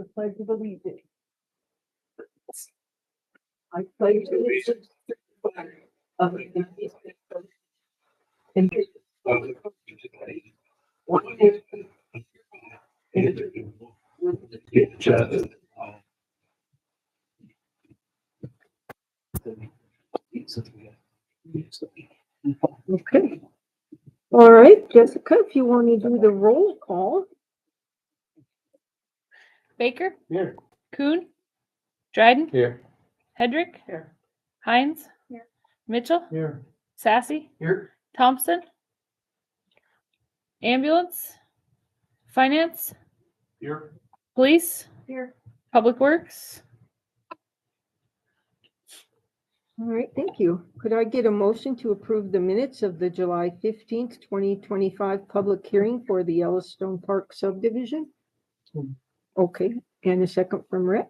The pledge of allegiance. I pledge allegiance to the flag of the United States and to the republic one nation indivisible with justice. Okay. All right, Jessica, if you want to do the roll call. Baker, Here. Kuhn, Dryden, Here. Hedrick, Here. Hines, Here. Mitchell, Here. Sassy, Here. Thompson, Ambulance, Finance, Here. Police, Here. Public Works. All right, thank you. Could I get a motion to approve the minutes of the July 15th, 2025 public hearing for the Yellowstone Park subdivision? Okay, and a second from Rick.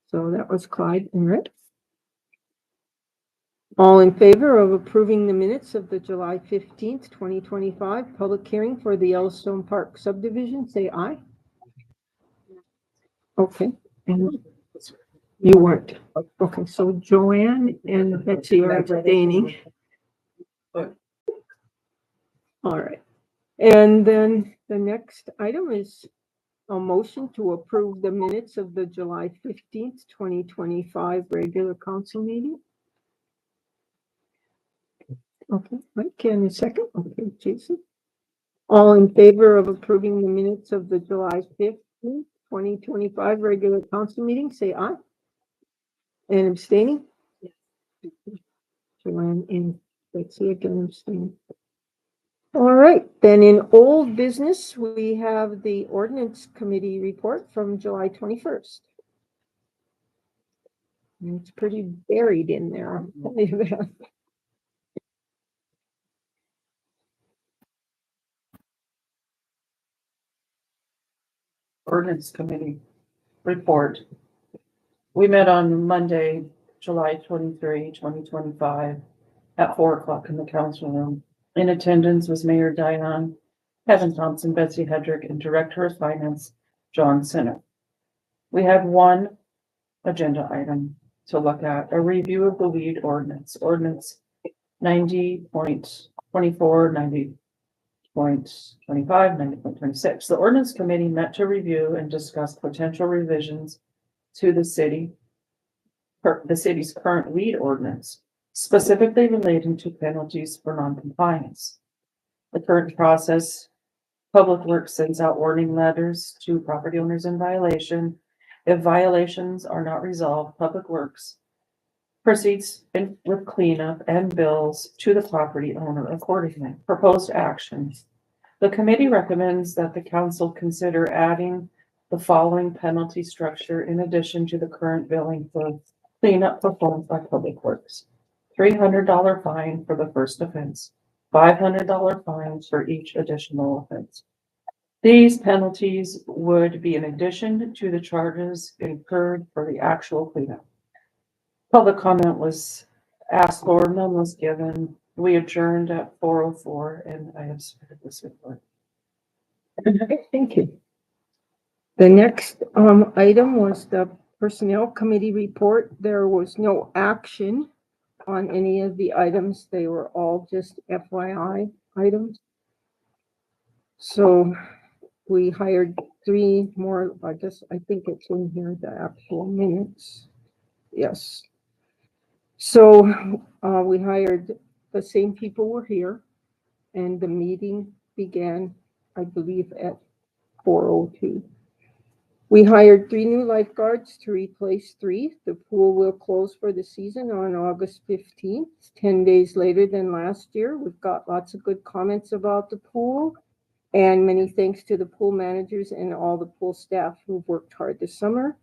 So that was Clyde and Rick. All in favor of approving the minutes of the July 15th, 2025 public hearing for the Yellowstone Park subdivision, say aye. Okay, and you weren't. Okay, so Joanne and Betsy are abstaining. All right. And then the next item is a motion to approve the minutes of the July 15th, 2025 regular council meeting. Okay, Mike, can a second? Okay, Jason. All in favor of approving the minutes of the July 15th, 2025 regular council meeting, say aye. And abstaining? Joanne and Betsy again abstaining. All right, then in old business, we have the ordinance committee report from July 21st. And it's pretty buried in there. I'll tell you that. Ordinance Committee report. We met on Monday, July 23, 2025 at 4:00 in the council room. In attendance was Mayor Dion, Kevin Thompson, Betsy Hedrick, and Director of Finance, John Sinner. We have one agenda item to look at, a review of the weed ordinance, ordinance 90.24, 90.25, 90.26. The ordinance committee met to review and discuss potential revisions to the city's current weed ordinance, specifically relating to penalties for noncompliance. The current process, Public Works sends out warning letters to property owners in violation. If violations are not resolved, Public Works proceeds with cleanup and bills to the property owner accordingly. Proposed actions. The committee recommends that the council consider adding the following penalty structure in addition to the current billing for cleanup performed by Public Works. $300 fine for the first offense, $500 fines for each additional offense. These penalties would be in addition to the charges incurred for the actual cleanup. Public comment was asked for, none was given. We adjourned at 4:04 and I have submitted this report. Okay, thank you. The next item was the Personnel Committee report. There was no action on any of the items. They were all just FYI items. So we hired 3 more, I think it's in here, the actual minutes. Yes. So we hired, the same people were here, and the meeting began, I believe, at 4:02. We hired 3 new lifeguards to replace 3. The pool will close for the season on August 15th, 10 days later than last year. We've got lots of good comments about the pool, and many thanks to the pool managers and all the pool staff who've worked hard this summer.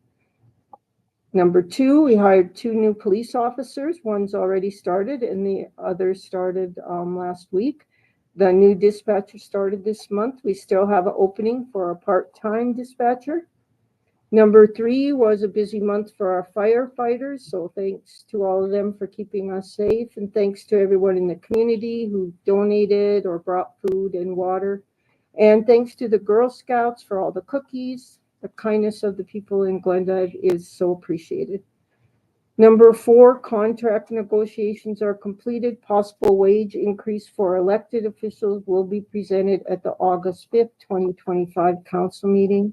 Number 2, we hired 2 new police officers. One's already started and the other started last week. The new dispatcher started this month. We still have an opening for a part-time dispatcher. Number 3 was a busy month for our firefighters. So thanks to all of them for keeping us safe. And thanks to everyone in the community who donated or brought food and water. And thanks to the Girl Scouts for all the cookies. The kindness of the people in Glendive is so appreciated. Number 4, contract negotiations are completed. Possible wage increase for elected officials will be presented at the August 5th, 2025 council meeting.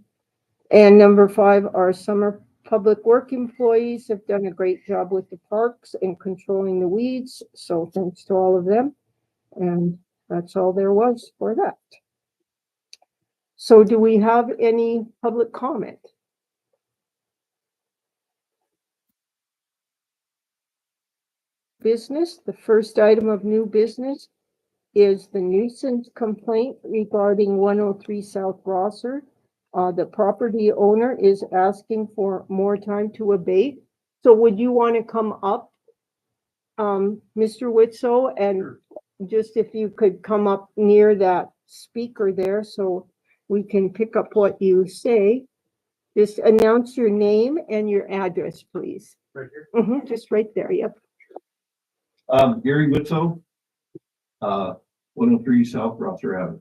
And number 5, our summer public work employees have done a great job with the parks and controlling the weeds. So thanks to all of them. And that's all there was for that. So do we have any public comment? Business, the first item of new business is the nuisance complaint regarding 103 South Rosser. The property owner is asking for more time to abate. So would you want to come up, Mr. Whitso, and just if you could come up near that speaker there so we can pick up what you say. Just announce your name and your address, please. Right here. Just right there, yep. Gary Whitso, 103 South Rosser Avenue.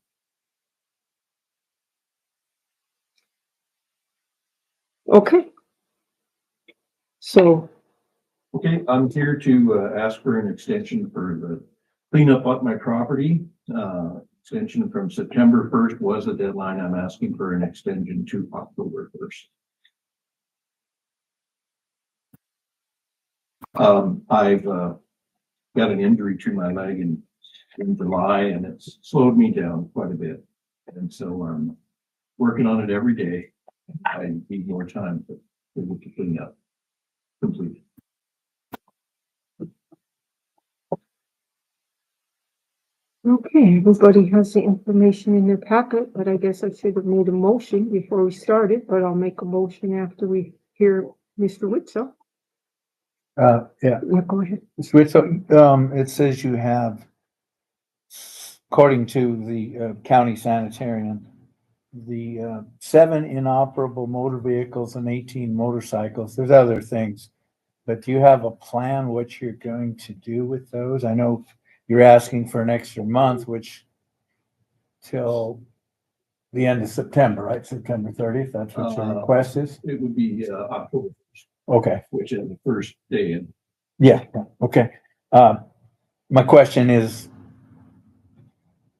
Okay. So, Okay, I'm here to ask for an extension for the cleanup up my property. Extension from September 1st was the deadline. I'm asking for an extension to October 1st. I've got an injury to my leg in July, and it's slowed me down quite a bit. And so I'm working on it every day. I need more time to clean up completely. okay, everybody has the information in their packet, but I guess I should have made a motion before we started, but I'll make a motion after we hear Mr. Whitso. Yeah, Yeah, go ahead. so, it says you have, according to the county sanitarian, the 7 inoperable motor vehicles and 18 motorcycles. There's other things, but do you have a plan what you're going to do with those? I know you're asking for an extra month, which till the end of September, right? September 30th, that's what your request is? It would be October 1st, Okay. which is the first day in. Yeah, okay. My question is,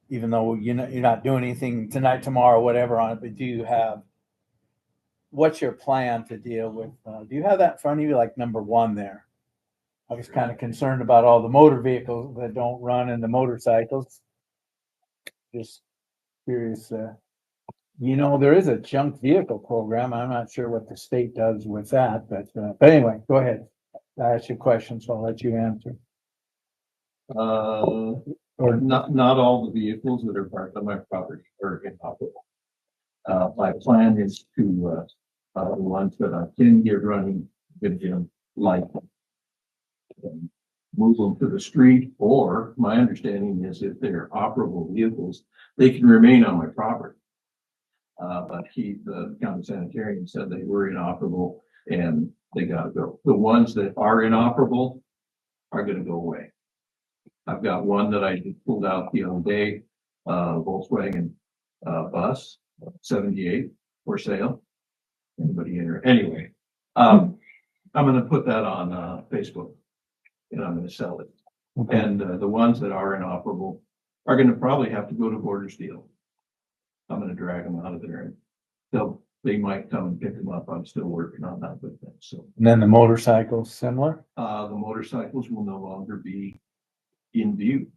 even though you're not doing anything tonight, tomorrow, whatever on it, but do you have, what's your plan to deal with, do you have that in front of you, like number 1 there? I was kind of concerned about all the motor vehicles that don't run and the motorcycles. Just curious, there is a junk vehicle program. I'm not sure what the state does with that, but anyway, go ahead. I asked you a question, so I'll let you answer. Or not all the vehicles that are parked on my property are inoperable. My plan is to the ones that I can get running, get them light, and move them to the street. Or my understanding is if they're operable vehicles, they can remain on my property. But the county sanitarian said they were inoperable and they gotta go. The ones that are inoperable are gonna go away. I've got one that I just pulled out the other day, Volkswagen bus, 78 for sale. Anybody in there? Anyway, I'm gonna put that on Facebook and I'm gonna sell it. Okay. And the ones that are inoperable are gonna probably have to go to Border Steel. I'm gonna drag them out of there and they might come and pick them up. I'm still working on that with them. So And then the motorcycles, similar? the motorcycles will no longer be in view.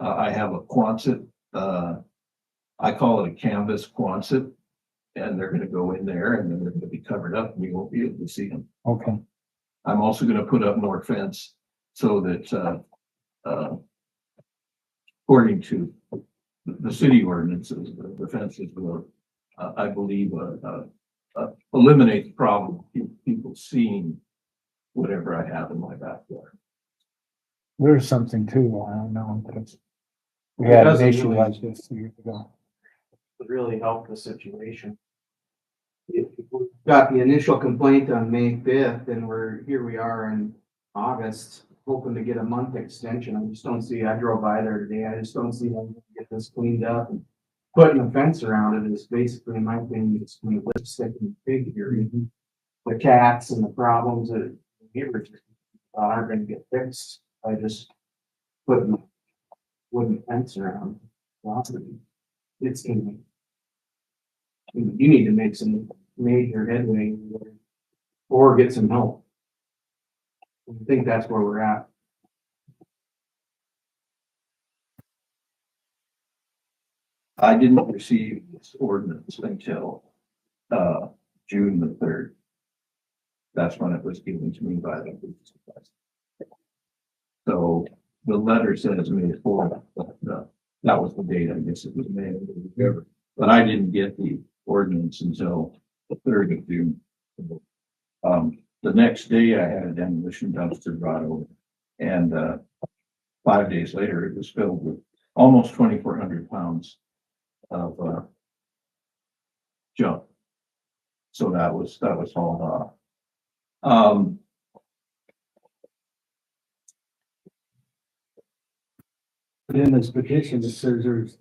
I have a Quonset, I call it a canvas Quonset, and they're gonna go in there and then they're gonna be covered up and you won't be able to see them. Okay. I'm also gonna put up more fence so that, according to the city ordinances, the fences will, I believe, eliminate the problem of people seeing whatever I have in my backyard. There's something too, I don't know, because we had an issue like this years ago. Would really help the situation. If we got the initial complaint on May 5th and here we are in August, hoping to get a month extension. I just don't see, I drove by there today, I just don't see how we can get this cleaned up and putting a fence around it is basically, in my opinion, it's going to lipstick and pig here. The cats and the problems that neighbors aren't gonna get fixed by just putting a wooden fence around the property. It's gonna. You need to make some major headway or get some help. I think that's where we're at. I didn't receive this ordinance until, June the 3rd. That's when it was given to me by the police supervisor. So the letter says May 4th, but, that was the date, I guess it was May or whatever. But I didn't get the ordinance until the 3rd of June. The next day I had a demolition dumpster brought over, and, 5 days later, it was filled with almost 2,400 pounds of, junk. So that was hauled off. In this petition, it says there's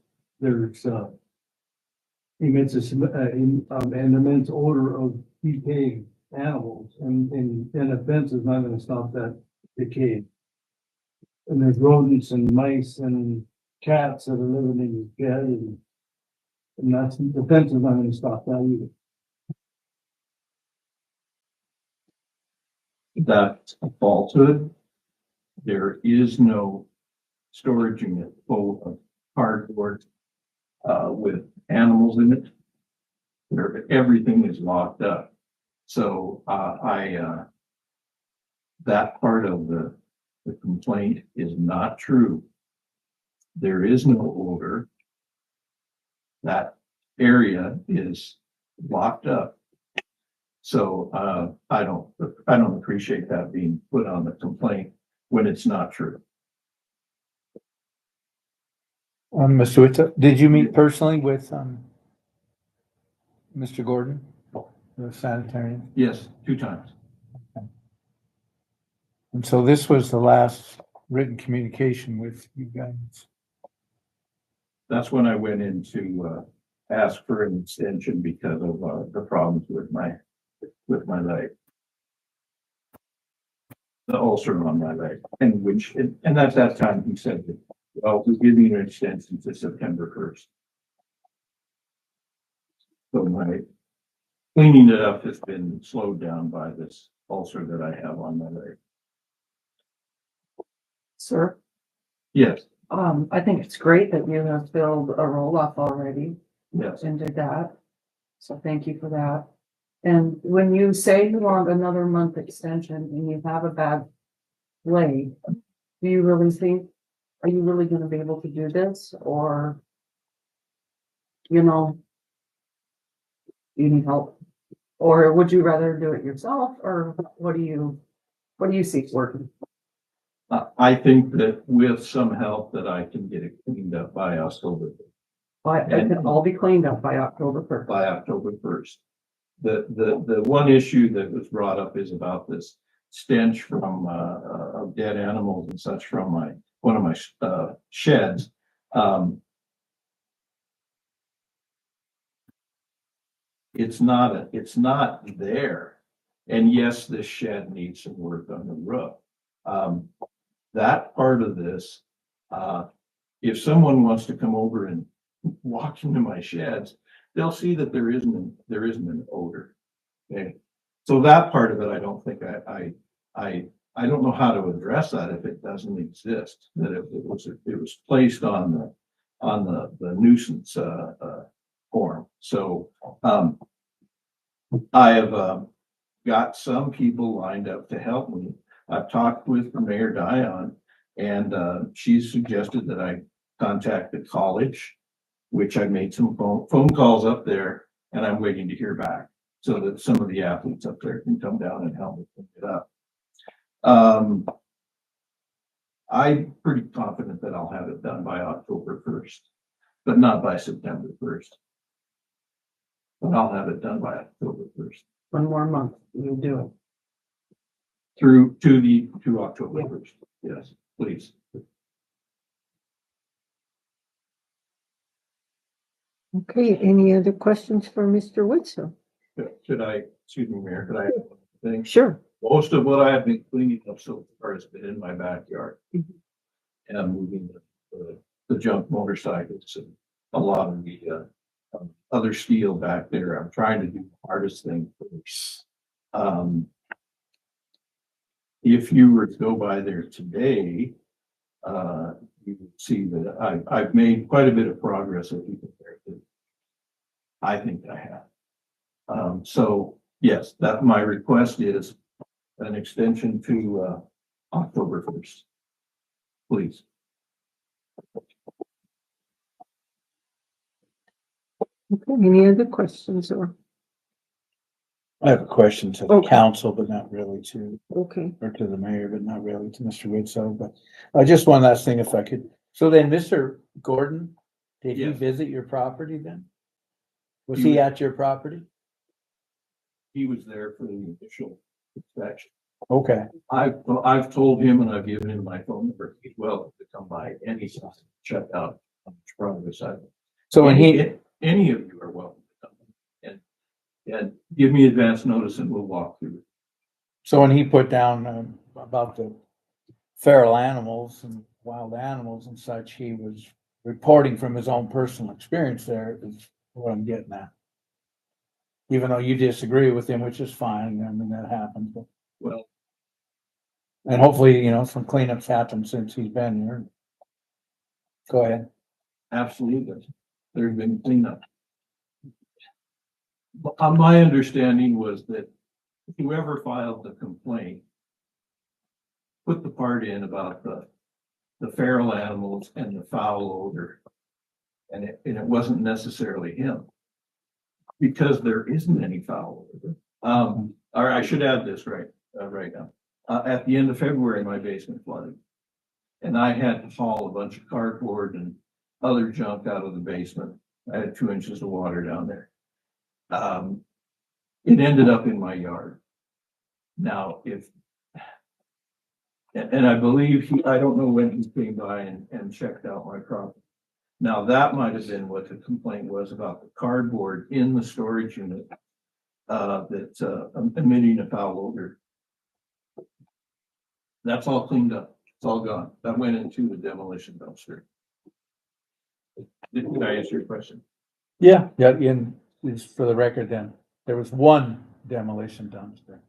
emits an immense odor of decaying animals, and a fence is not gonna stop that decay. And there's rodents and mice and cats that are living in his bed, and that's, the fence is not gonna stop that either. That's a falsehood. There is no storage unit full of cardboard, with animals in it. Everything is locked up. So, that part of the complaint is not true. There is no odor. That area is locked up. So, I don't appreciate that being put on the complaint when it's not true. Mr. Witta, did you meet personally with, Mr. Gordon, the sanitarian? Yes, 2 times. And so this was the last written communication with you guys. That's when I went in to, ask for an extension because of, the problems with my leg. The ulcer on my leg, and that's that time he said, well, we'll give you an extension to September 1st. So my cleaning it up has been slowed down by this ulcer that I have on my leg. Sir, Yes, I think it's great that you have filled a roll-off already yes. and did that. So thank you for that. And when you say you want another month extension and you have a bad leg, do you really think, are you really gonna be able to do this, or, you know, you need help? Or would you rather do it yourself, or what do you see working? I think that with some help that I can get it cleaned up by October. It can all be cleaned up by October 1st. By October 1st. The one issue that was brought up is about this stench from, of dead animals and such from one of my, sheds. It's not there. And yes, this shed needs some work on the roof. That part of this, if someone wants to come over and walk into my sheds, they'll see that there isn't an odor. Okay, so that part of it, I don't think I don't know how to address that if it doesn't exist. That it was placed on the nuisance form. So I have got some people lined up to help me. I've talked with Mayor Dion, and she's suggested that I contact the college, which I made some phone calls up there, and I'm waiting to hear back so that some of the athletes up there can come down and help me clean it up. I'm pretty confident that I'll have it done by October 1st, but not by September 1st. But I'll have it done by October 1st. One more month, you do it. To October 1st. Yes, please. Okay, any other questions for Mr. Whitson? Should I, excuse me, Mayor, could I have one thing? Sure. Most of what I have been cleaning up so far has been in my backyard. Mhm. And I'm moving the junk motorcycles and a lot of the, other steel back there. I'm trying to do the hardest thing first. If you were to go by there today, you would see that I've made quite a bit of progress if you compare to. I think I have. So yes, that my request is an extension to, October 1st. Please. Okay, any other questions or, I have a question to the Okay. council, but not really to, okay, or to the mayor, but not really to Mr. Whitso, but just one last thing if I could. So then, Mr. Gordon, did he Yes. visit your property then? Was He he was- at your property? He was there for the initial inspection. Okay, I've told him and I've given him my phone number. He's welcome to come by anytime, check out on the progress. so when he, Any of you are welcome to come and give me advance notice and we'll walk through it. so when he put down about the feral animals and wild animals and such, he was reporting from his own personal experience there is what I'm getting at. Even though you disagree with him, which is fine, I mean, that happens, but, Well, and hopefully, some cleanups happened since he's been here. Go ahead. absolutely. There's been cleanup. My understanding was that whoever filed the complaint put the part in about the feral animals and the foul odor. And it wasn't necessarily him. Because there isn't any foul odor. Or I should add this right now. At the end of February, my basement flooded. And I had to haul a bunch of cardboard and other junk out of the basement. I had 2 inches of water down there. It ended up in my yard. Now, and I believe I don't know when he came by and checked out my property. Now, that might have been what the complaint was about the cardboard in the storage unit, that's, emitting a foul odor. That's all cleaned up. It's all gone. That went into the demolition dumpster. Did I answer your question? Yeah, and just for the record then, there was one demolition dumpster.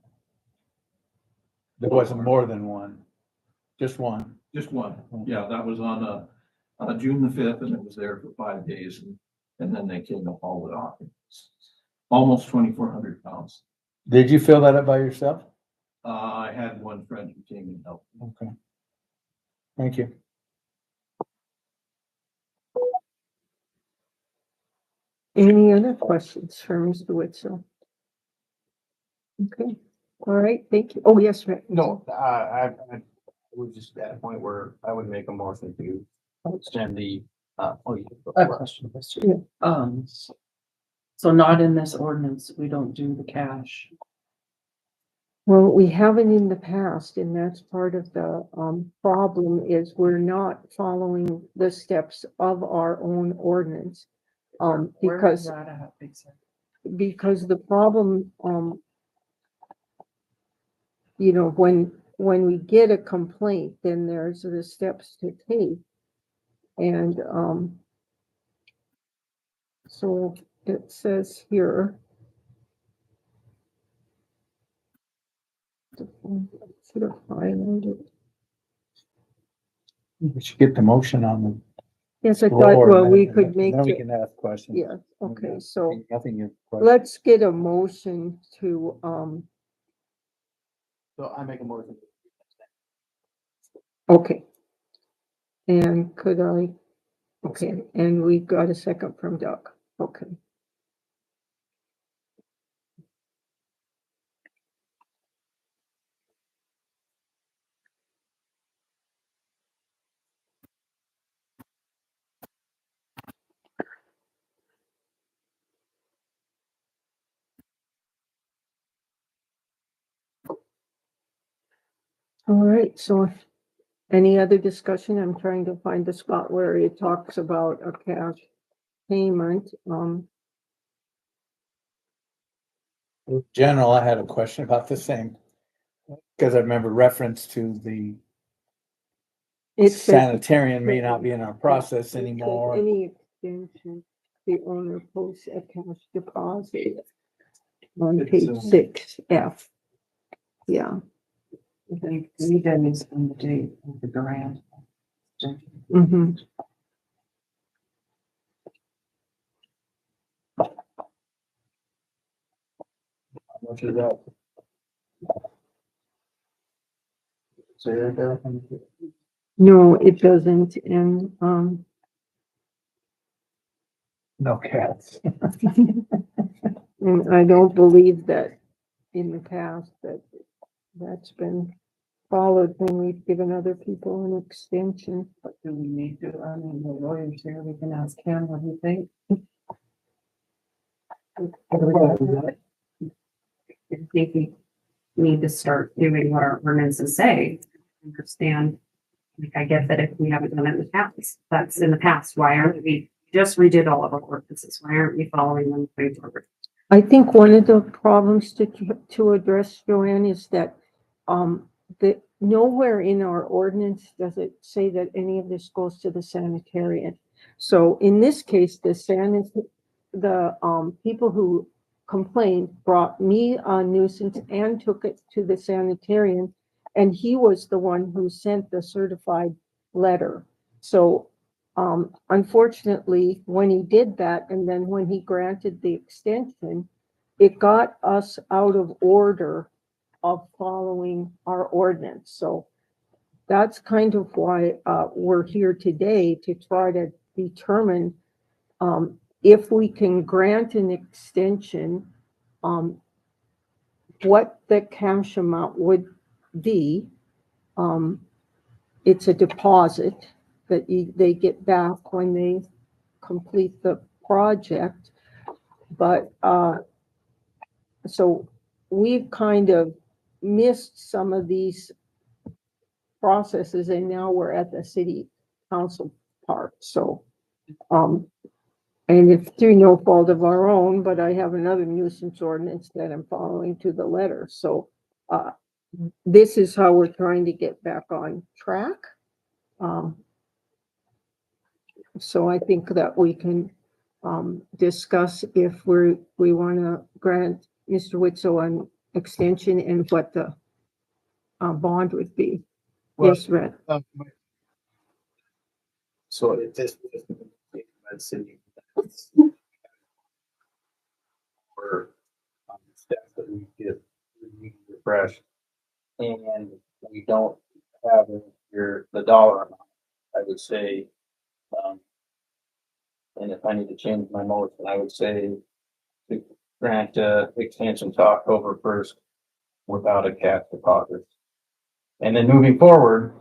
There wasn't more than one, just one. Just one. Yeah, that was on, June the 5th and it was there for 5 days and then they came and hauled it off. It's almost 2,400 pounds. Did you fill that up by yourself? I had one friend who came and helped. Okay. Thank you. any other questions for Mr. Whitson? Okay, all right, thank you. Oh, yes, Rick. No, I was just at a point where I would make a motion to extend the, I have a question, Yeah. Mr. So not in this ordinance, we don't do the cash. Well, we haven't in the past, and that's part of the problem is we're not following the steps of our own ordinance. Where is Because that at, Big Sam? the problem, when we get a complaint, then there's the steps to take. And, so it says here. Should have highlighted. We should get the motion on the Yes, I thought, floor. well, and we then- could make Then we it, can ask questions. yeah, okay, so Nothing you. question. let's get a motion to, so I make a motion. okay. And could I, okay, and we got a second from Doug, okay. All right, so any other discussion? I'm trying to find the spot where it talks about a cash. payment. In general, I had a question about the same, because I remember reference to the It says sanitarian may not be in our process it says anymore. any extension, the owner posts a cash deposit on It's, page 6F. Yeah. I think we did is on the date of the grant. Mm-hmm. How much is that? Say that there. No, it doesn't. And, No cats. and I don't believe that in the past that that's been followed when we've given other people an extension. But do we need to, I mean, the lawyers here, we can ask him what he thinks. I think we need to start doing what our ordinances say. Understand, like, I get that if we haven't done it in the past, that's in the past, why aren't we, just redid all of our ordinances, why aren't we following them going forward? I think one of the problems to address, Joanne, is that, that nowhere in our ordinance does it say that any of this goes to the sanitarian. So in this case, the people who complained brought me a nuisance and took it to the sanitarian, and he was the one who sent the certified letter. So unfortunately, when he did that, and then when he granted the extension, it got us out of order of following our ordinance. So that's kind of why we're here today, to try to determine if we can grant an extension, what the cash amount would be. It's a deposit that they get back when they complete the project. But so we've kind of missed some of these processes, and now we're at the city council part. So, and it's through no fault of our own, but I have another nuisance ordinance that I'm following to the letter. So, this is how we're trying to get back on track. So I think that we can discuss if we want to grant Mr. Witzel an extension and what the bond would be. Well, Yes, Red. So it just. Med City. Or staff that we get refreshed. And we don't have the dollar amount, I would say. And if I need to change my motion, I would say to grant extension to October 1st without a cash deposit. And then moving forward,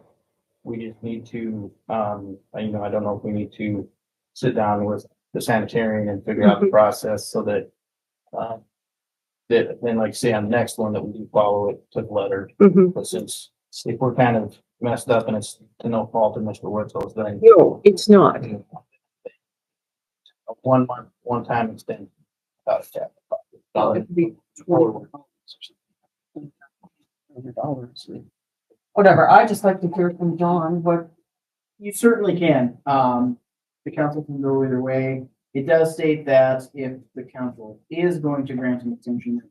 we just need to, I don't know if we need to sit down with the sanitarian and figure out the process so that, that then, like say on the next one, that we do follow it to the letter. Mhm. But since if we're kind of messed up and it's to no fault of Mr. Witzel's, then No, it's not. a 1 month, one-time extension. Without a cash deposit. It could be $20. Whatever, I just like to hear from John, what, You certainly can. The council can go either way. It does state that if the council is going to grant an extension,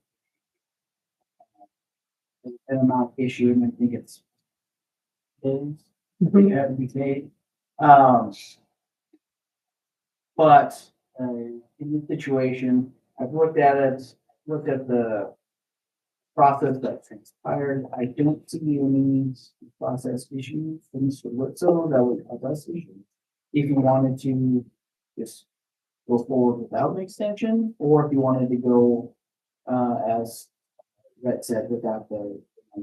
an amount issued, and I think it's days, I think it had to be paid. But in this situation, I've looked at it, looked at the process that transpired. I don't see any process issues for Mr. Witzel that would help us issue. If you wanted to just go forward without an extension, or if you wanted to go, as Rhett said, without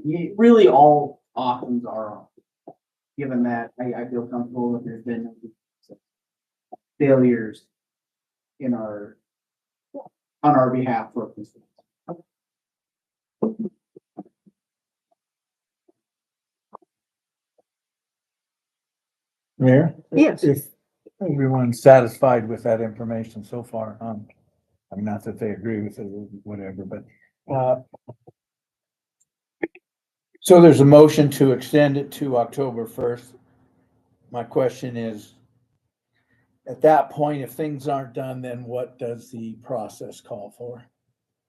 really all options are on. Given that I feel comfortable that there's been no failures on our behalf for this. Mayor? Yes. If everyone's satisfied with that information so far. I mean, not that they agree with it or whatever, but, so there's a motion to extend it to October 1st. My question is, at that point, if things aren't done, then what does the process call for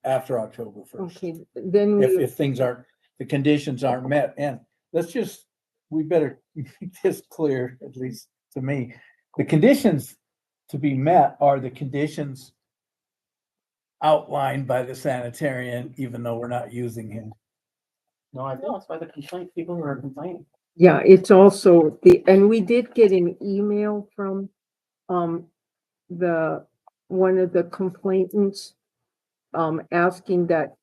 after October 1st? Okay, then If things aren't, the conditions aren't met, and we better make this clear, at least to me. The conditions to be met are the conditions outlined by the sanitarian, even though we're not using him. No, I know, it's by the people who are complaining. yeah, it's also and we did get an email from, one of the complainants, asking that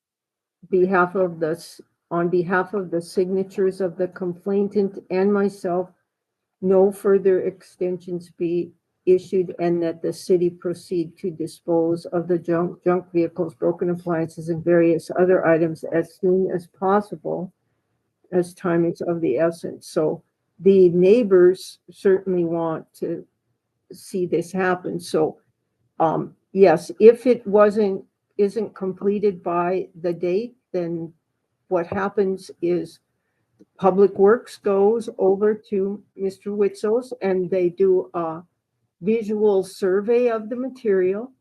on behalf of the signatures of the complainant and myself, no further extensions be issued and that the city proceed to dispose of the junk vehicles, broken appliances, and various other items as soon as possible, as time is of the essence. So the neighbors certainly want to see this happen. So, yes, if it isn't completed by the date, then what happens is Public Works goes over to Mr. Witzel's and they do a visual survey of the material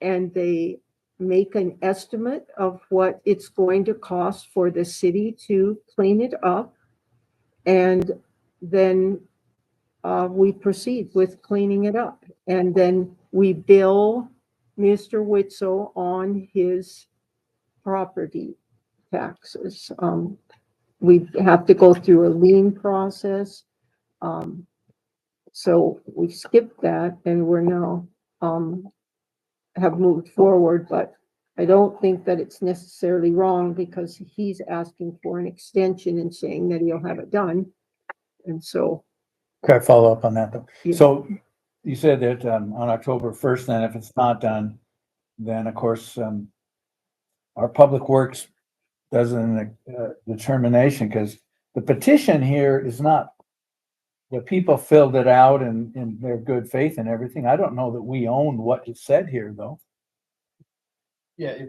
and they make an estimate of what it's going to cost for the city to clean it up. And then we proceed with cleaning it up. And then we bill Mr. Witzel on his property taxes. We have to go through a lien process. So we skipped that and we're now, have moved forward, but I don't think that it's necessarily wrong because he's asking for an extension and saying that he'll have it done. And so, Can I follow up on that though? Yeah. So you said that, on October 1st, then if it's not done, then of course, our Public Works does an determination, because the petition here is not, the people filled it out in their good faith and everything. I don't know that we own what is said here, though. Yeah,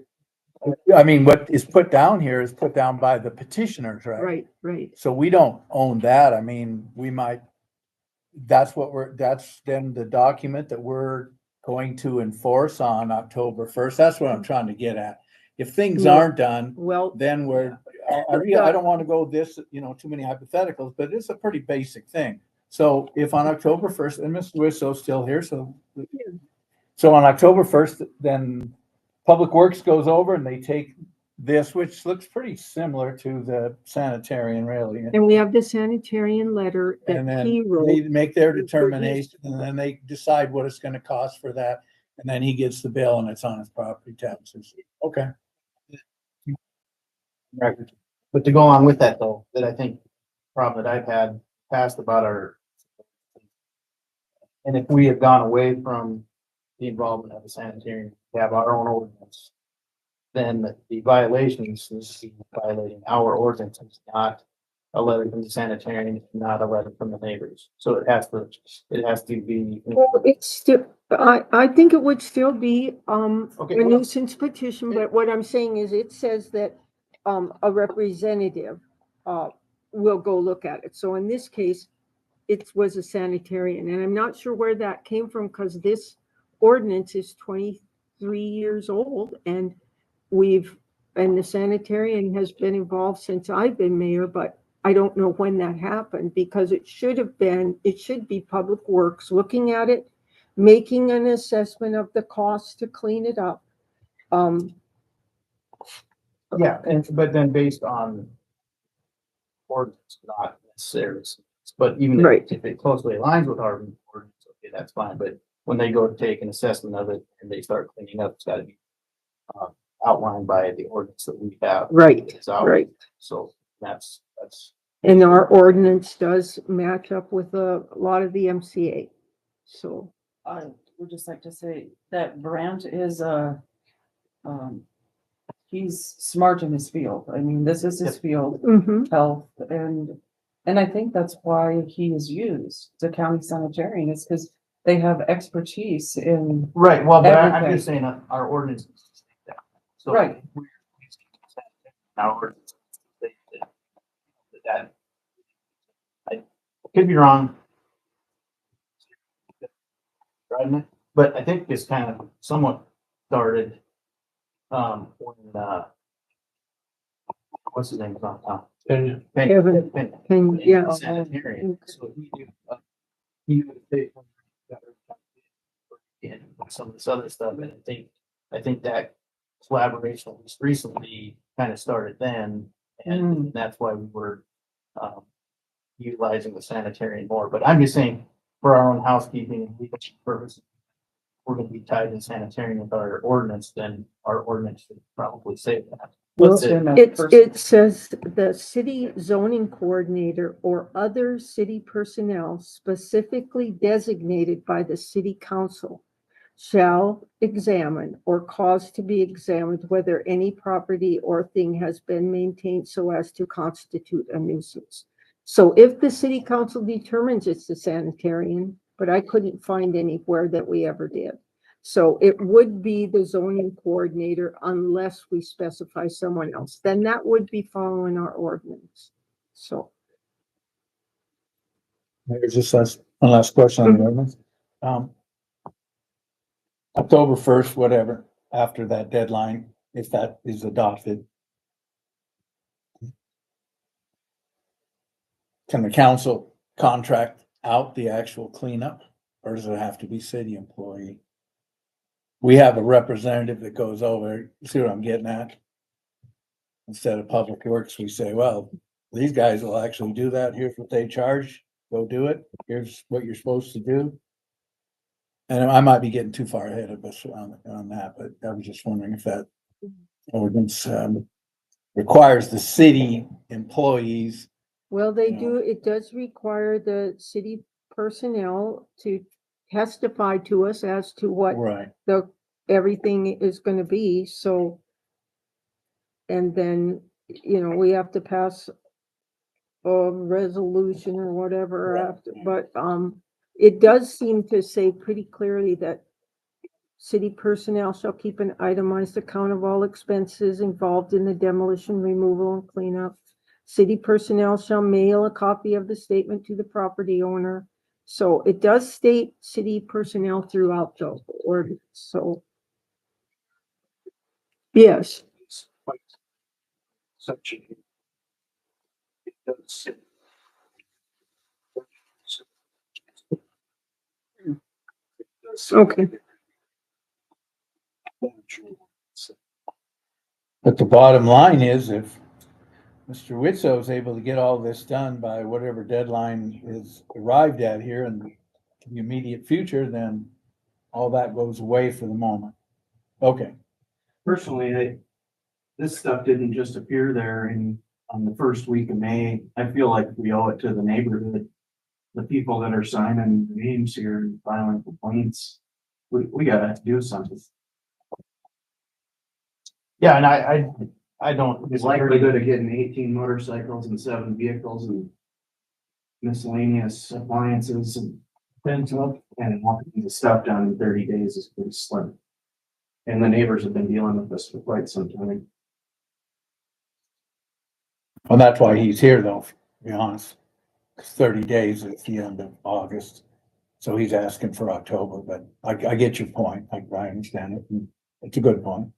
I mean, what is put down here is put down by the petitioners, right? right. So we don't own that. I mean, we might, that's then the document that we're going to enforce on October 1st. That's what I'm trying to get at. If things No. aren't done, Well, then I don't want to go this, too many hypotheticals, but it's a pretty basic thing. So if on October 1st, and Mr. Wisso's still here, so on October 1st, then Public Works goes over and they take this, which looks pretty similar to the sanitarian really. and we have the sanitarian letter And that then he they wrote. make their determination and then they decide what it's gonna cost for that. And then he gets the bill and it's on his property taxes. Okay. record. But to go on with that though, that I think problem that I've had past about and if we have gone away from the involvement of the sanitarian, we have our own ordinance, then the violations is violating our ordinance, not a letter from the sanitarian, not a letter from the neighbors. So it has to be. Well, it's still, I think it would still be, Okay, a well- nuisance petition, but what I'm saying is it says that, a representative, will go look at it. So in this case, it was a sanitarian, and I'm not sure where that came from because this ordinance is 23 years old and the sanitarian has been involved since I've been mayor, but I don't know when that happened because it should be Public Works looking at it, making an assessment of the cost to clean it up. Yeah, but then based on ordinance, not necessarily, but even Right. if it closely aligns with our ordinance, okay, that's fine, but when they go to take an assessment of it and they start cleaning up, it's gotta be outlined by the ordinance that we have. Right, It's out. right. So that's. And our ordinance does match up with a lot of the MCA. So, I would just like to say that Brandt is he's smart in his field. I mean, this is his field, health, and I think that's why he is used, the county sanitarian, is because they have expertise in, Right, well, but I'm Everything. just saying our ordinance. state that. So Right. Our ordinance state that I could be wrong. Driving it, but I think this kind of somewhat started, when, what's his name was on top? Kevin. Penn. Can, yeah. Sanitarian, so he would take. And some of this other stuff, and I think that collaboration was recently kind of started then, and that's why we were, utilizing the sanitarian more, but I'm just saying, for our own housekeeping and legal purposes, we're gonna be tied in sanitarian with our ordinance, then our ordinance should probably say that. Well, what's in that person. it says the city zoning coordinator or other city personnel specifically designated by the city council shall examine or cause to be examined whether any property or thing has been maintained so as to constitute a nuisance. So if the city council determines it's a sanitarian, but I couldn't find anywhere that we ever did. So it would be the zoning coordinator unless we specify someone else, then that would be following our ordinance. So, There's just one last question on the ordinance. October 1st, whatever, after that deadline, if that is adopted. Can the council contract out the actual cleanup, or does it have to be city employee? We have a representative that goes over, see what I'm getting at? Instead of Public Works, we say, well, these guys will actually do that, here's what they charge, go do it, here's what you're supposed to do. And I might be getting too far ahead of us on that, but I was just wondering if that ordinance requires the city employees. well, they do, it does require the city personnel to testify to us as to what Right. everything is gonna be, so. And then, we have to pass a resolution or whatever after, but, it does seem to say pretty clearly that city personnel shall keep an itemized account of all expenses involved in the demolition, removal, and cleanup. City personnel shall mail a copy of the statement to the property owner. So it does state city personnel throughout the ordinance, so. Yes, Section. It does. okay. But the bottom line is if Mr. Witso is able to get all this done by whatever deadline is arrived at here in the immediate future, then all that goes away for the moment. Okay. Personally, this stuff didn't just appear there on the first week of May. I feel like we owe it to the neighborhood. The people that are signing names here and filing complaints. We gotta do something. Yeah, and I don't. It's likelihood of getting 18 motorcycles and 7 vehicles and miscellaneous appliances and fence up and all kinds of stuff done in 30 days is pretty slim. And the neighbors have been dealing with this for quite some time. Well, that's why he's here though, to be honest. 30 days at the end of August. So he's asking for October, but I get your point. I understand it. And it's a good point.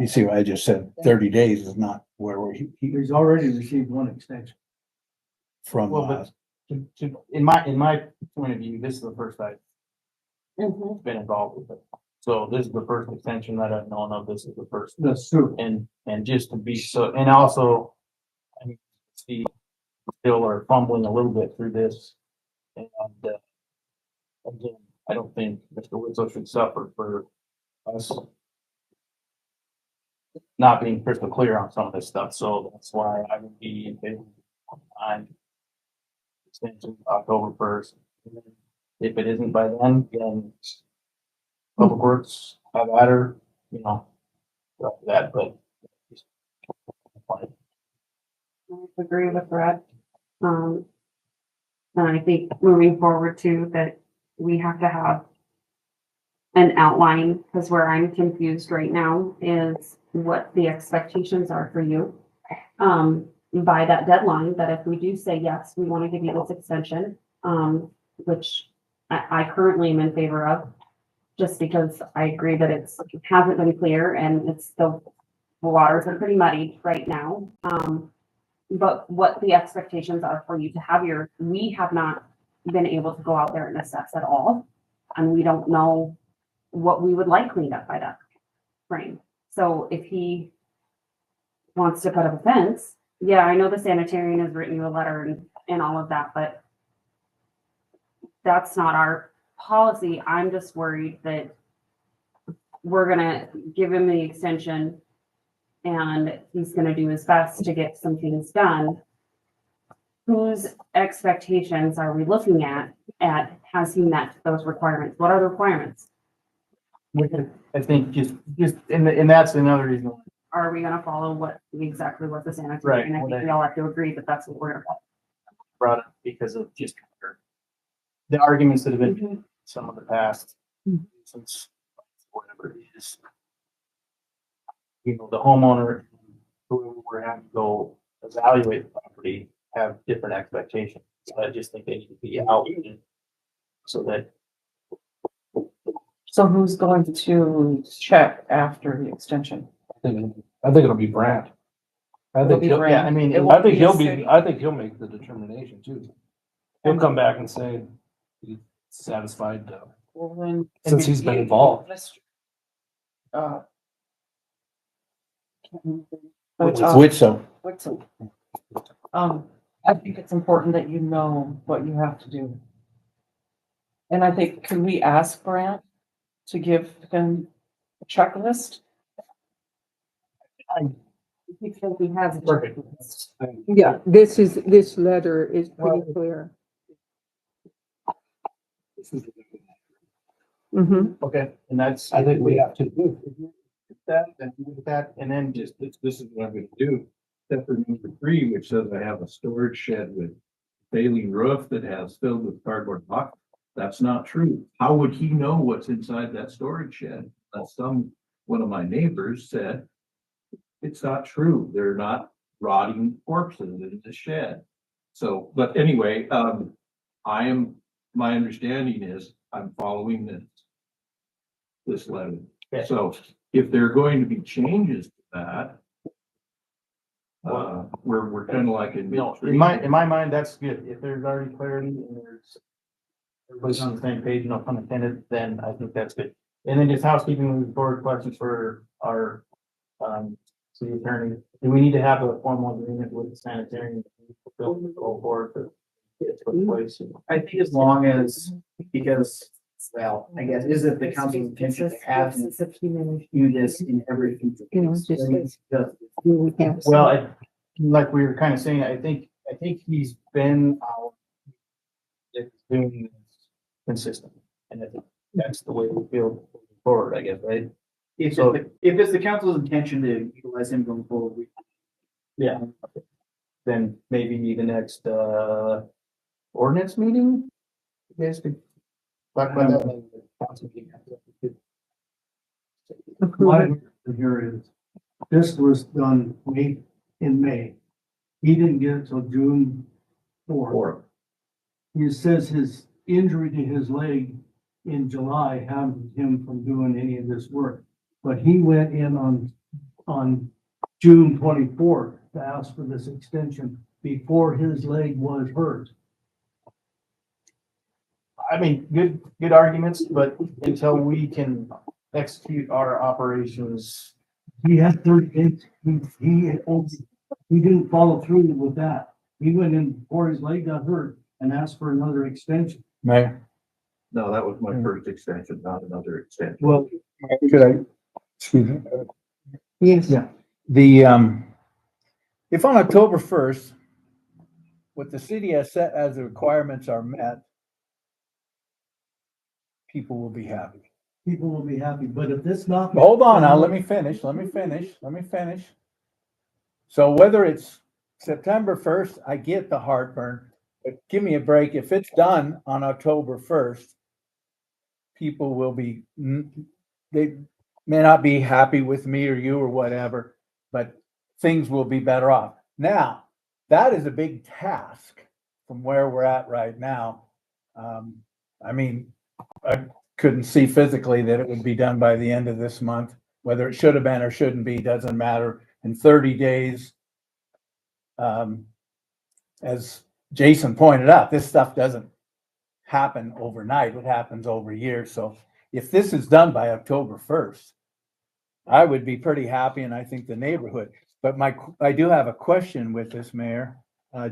You see what I just said? 30 days is not where we're He's already received one extension. from. Well, but in my point of view, this is the first I've been involved with it. So this is the first extension that I've known of. This is the first. That's true. And just to be so, and also, I mean, see, still are fumbling a little bit through this. And, again, I don't think Mr. Witzel should suffer for us not being crystal clear on some of this stuff. So that's why I would be in favor on extension October 1st. If it isn't by then Public Works have at her, that, but. I agree with Brett. And I think moving forward too, that we have to have an outline, because where I'm confused right now is what the expectations are for you. By that deadline, that if we do say, yes, we want to give you this extension, which I currently am in favor of, just because I agree that it hasn't been clear and the waters are pretty muddy right now. But what the expectations are for you to have we have not been able to go out there and assess at all. And we don't know what we would like cleaned up by that frame. So if he wants to put up a fence, yeah, I know the sanitarian has written you a letter and all of that, but that's not our policy. I'm just worried that we're gonna give him the extension and he's gonna do his best to get some things done. Whose expectations are we looking at has he met those requirements? What are the requirements? I think and that's another reason. Are we gonna follow exactly what the sanitary? Right. And I think we all have to agree that that's what we're gonna follow. Brought up because of just the arguments that have been in some of the past since whatever it is. You know, the homeowner who we're having to go evaluate the property have different expectations. So I just think they need to be out so that. So who's going to check after the extension? I think it'll be Brant. I think he'll, Yeah, I mean, It I won't think be he'll the be, city. I think he'll make the determination too. He'll come back and say he's satisfied, Well, then. since he's been involved. Uh, Which so? I think it's important that you know what you have to do. And I think, can we ask Brant to give him a checklist? Because he has. a Perfect. Yeah, this letter is pretty clear. Mm-hmm. Okay, and that's. I think we have to do. That, and then just, This is what I'm gonna do. Step number 3, which says I have a storage shed with failing roof that has filled with cardboard box. That's not true. How would he know what's inside that storage shed? One of my neighbors said, it's not true. They're not rotting corpses in the shed. So, but anyway, my understanding is I'm following this letter. Yeah. So if there are going to be changes to that, we're kind of like in no, midstream. in my mind, that's good. If there's already clarity and everybody's on the same page, no pun intended, then I think that's good. And then just housekeeping moving forward, questions for our, city attorney. Do we need to have a formal agreement with the sanitarian? I think as long as, because, well, I guess, is it the council's intention to have him do this in every future? You know, case? just I mean, does- We have some- Well, like we were kind of saying, I think he's been doing this consistently, and I think that's the way we feel moving forward, I guess, right? If So- it's the council's intention to utilize him going forward, Yeah. Then maybe the next ordinance meeting? You guys could talk about that. in the council meeting. My opinion here is, this was done in May. He didn't get it till June 4th. He says his injury to his leg in July hampered him from doing any of this work. But he went in on June 24th to ask for this extension before his leg was hurt. I mean, good arguments, but until we can execute our operations. He had 30 days. He didn't follow through with that. He went in before his leg got hurt and asked for another extension. Mayor? No, that was my first extension, not another extension. Well, Could I, excuse me? Yes. Yeah. If on October 1st, what the city has set as the requirements are met, people will be happy. people will be happy, but if it's not. Hold on now, let me finish. So whether it's September 1st, I get the heartburn, but give me a break. If it's done on October 1st, people will be, they may not be happy with me or you or whatever, but things will be better off. Now, that is a big task from where we're at right now. I mean, I couldn't see physically that it would be done by the end of this month. Whether it should have been or shouldn't be, doesn't matter. In 30 days, as Jason pointed out, this stuff doesn't happen overnight. It happens over years. So if this is done by October 1st, I would be pretty happy, and I think the neighborhood. But I do have a question with this, Mayor.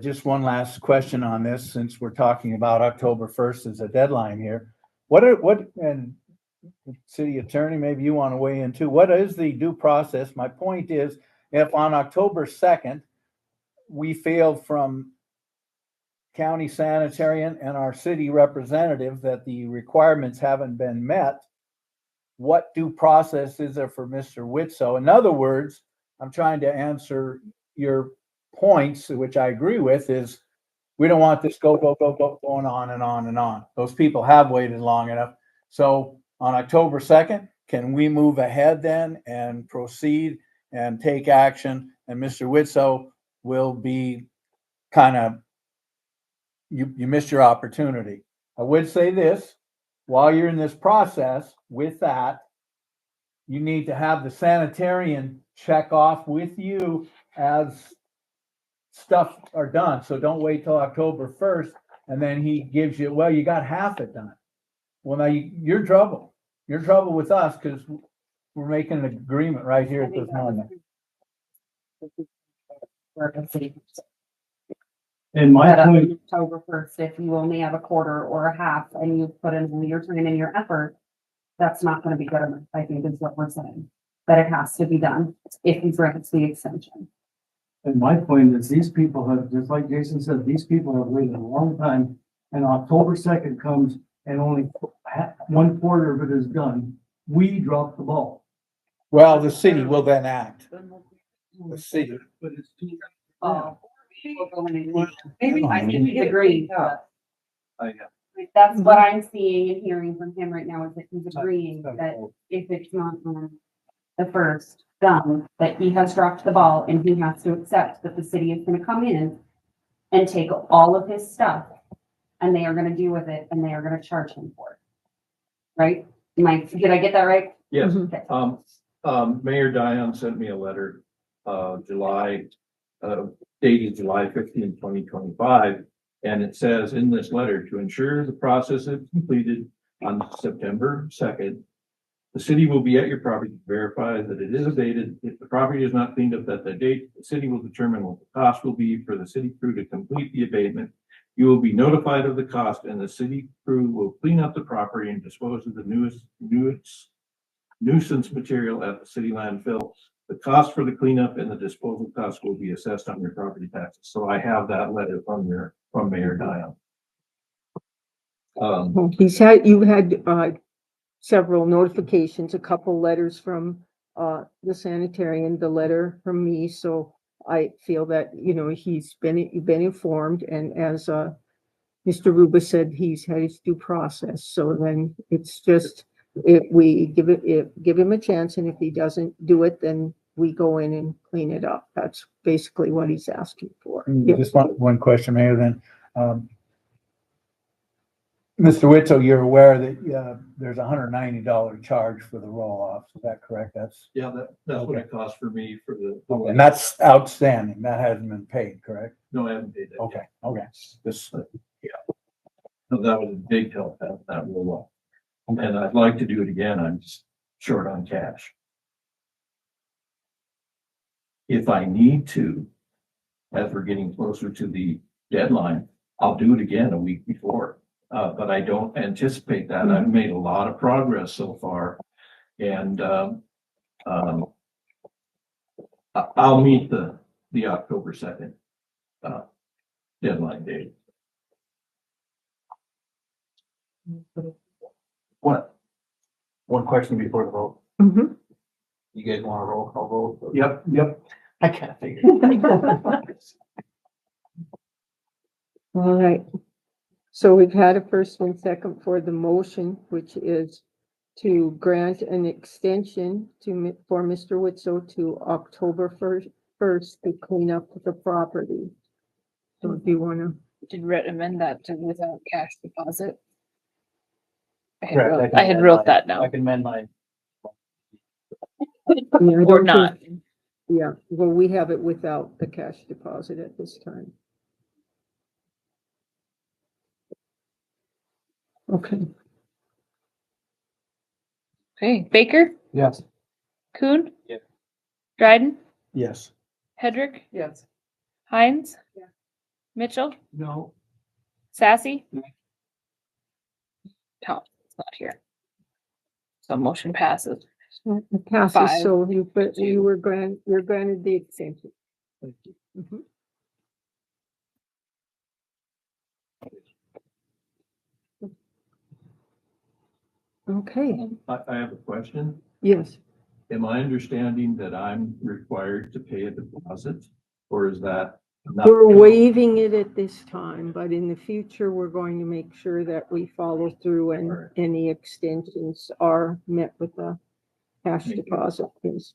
Just one last question on this, since we're talking about October 1st as a deadline here. And City Attorney, maybe you want to weigh in too. What is the due process? My point is, if on October 2nd, we failed from county sanitarian and our city representative that the requirements haven't been met, what due process is there for Mr. Whitso? In other words, I'm trying to answer your points, which I agree with, is we don't want this going on and on and on. Those people have waited long enough. So on October 2nd, can we move ahead then and proceed and take action? And Mr. Whitso will be kind of, you missed your opportunity. I would say this, while you're in this process with that, you need to have the sanitarian check off with you as stuff are done. So don't wait till October 1st and then he gives you, well, you got half it done. Well, now you're trouble. You're trouble with us because we're making an agreement right here at this moment. And my Set up point, October 1st, if you only have a quarter or a half and you put in all your time and your effort, that's not gonna be good enough, I think is what we're saying. That it has to be done if he grants the extension. and my point is these people have, just like Jason said, these people have waited a long time. And October 2nd comes and only one quarter of it is done. We dropped the ball. Well, the city will then act. The city. But it's too. We'll go in and- Maybe I think he's agreeing. I, That's what I'm seeing and hearing from him right now is that he's agreeing that if it's not on the first done, that he has dropped the ball and he has to accept that the city is gonna come in and take all of his stuff and they are gonna do with it and they are gonna charge him for it. Right? Did I get that right? yes, Okay. Mayor Dion sent me a letter, dated July 15, 2025. And it says in this letter, to ensure the process is completed on September 2nd, the city will be at your property to verify that it is abated. If the property is not cleaned up at that date, the city will determine what the cost will be for the city crew to complete the abatement. You will be notified of the cost and the city crew will clean up the property and dispose of the nuisance material at the city landfill. The cost for the cleanup and the disposal cost will be assessed on your property taxes. So I have that letter from Mayor Dion. You've had several notifications, a couple letters from the sanitarian, the letter from me. So I feel that, he's been informed, and as Mr. Ruba said, he's had his due process. So then it's just, if we give him a chance, and if he doesn't do it, then we go in and clean it up. That's basically what he's asking for. Just one question, Mayor, then. Mr. Whitso, you're aware that there's a $190 charge for the roll-off. Is that correct? That's What it costs for me for the. and that's outstanding. That hasn't been paid, correct? No, I haven't paid that. Okay. This, So that was a big help, that roll off. And I'd like to do it again. I'm just short on cash. If I need to, as we're getting closer to the deadline, I'll do it again a week before. But I don't anticipate that. I've made a lot of progress so far. And I'll meet the October 2nd deadline date. One question before the vote. Mhm. You guys want a roll call vote? Yep. I can't figure. All right. So we've had a first and second for the motion, which is to grant an extension for Mr. Whitso to October first to clean up the property. So if you wanna, Did Rhett amend that to without cash deposit? Correct, I had wrote that I down. can amend my, I Or don't not. think- Yeah, well, we have it without the cash deposit at this time. Okay, Okay, Baker, Yes. Kuhn? Yeah. Dryden, Yes. Hedrick, Yes. Hines? Mitchell, No, Sassy? No. Thompson's not here. So motion passes. so it passes, Five, so you, but two. you were you're granted the extension. Mhm. Okay, I have a question. yes, Am I understanding that I'm required to pay a deposit, or is that? not we're true? waiving it at this time, but in the future, we're going to make sure that we follow through and Alright. any extensions are met with a cash Thank you. deposit, please.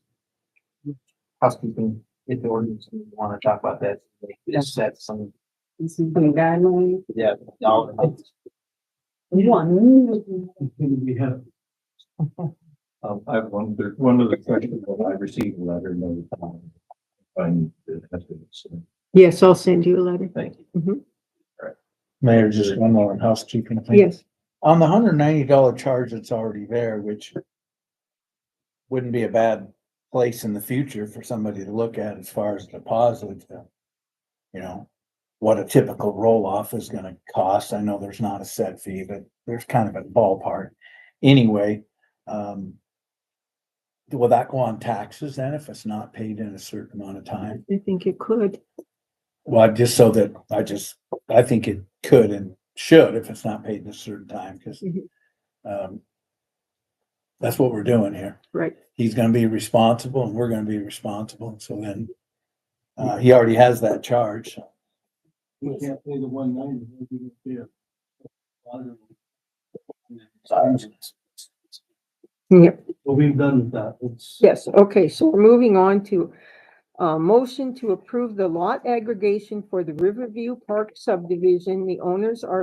housekeeping, if the ordinance, we want to talk about that, just set some, Guidelines. yeah, dollar amounts. One. we have, I have one other question. Will I received a letter notifying if I need to have to extend? Yes, I'll send you a letter. Thank you. Mayor, just one more housekeeping thing. Yes, On the $190 charge that's already there, which wouldn't be a bad place in the future for somebody to look at as far as deposit, you know, what a typical roll off is gonna cost. I know there's not a set fee, but there's kind of a ballpark. Anyway, will that go on taxes then if it's not paid in a certain amount of time? I think it could. Well, just so that I think it could and should if it's not paid in a certain time, because Mhm. that's what we're doing here. Right. He's gonna be responsible and we're gonna be responsible. So then he already has that charge. So. we can't pay the 190. Yep. Well, we've done that, it's. Yes, okay, so we're moving on to motion to approve the lot aggregation for the Riverview Park subdivision. The owners are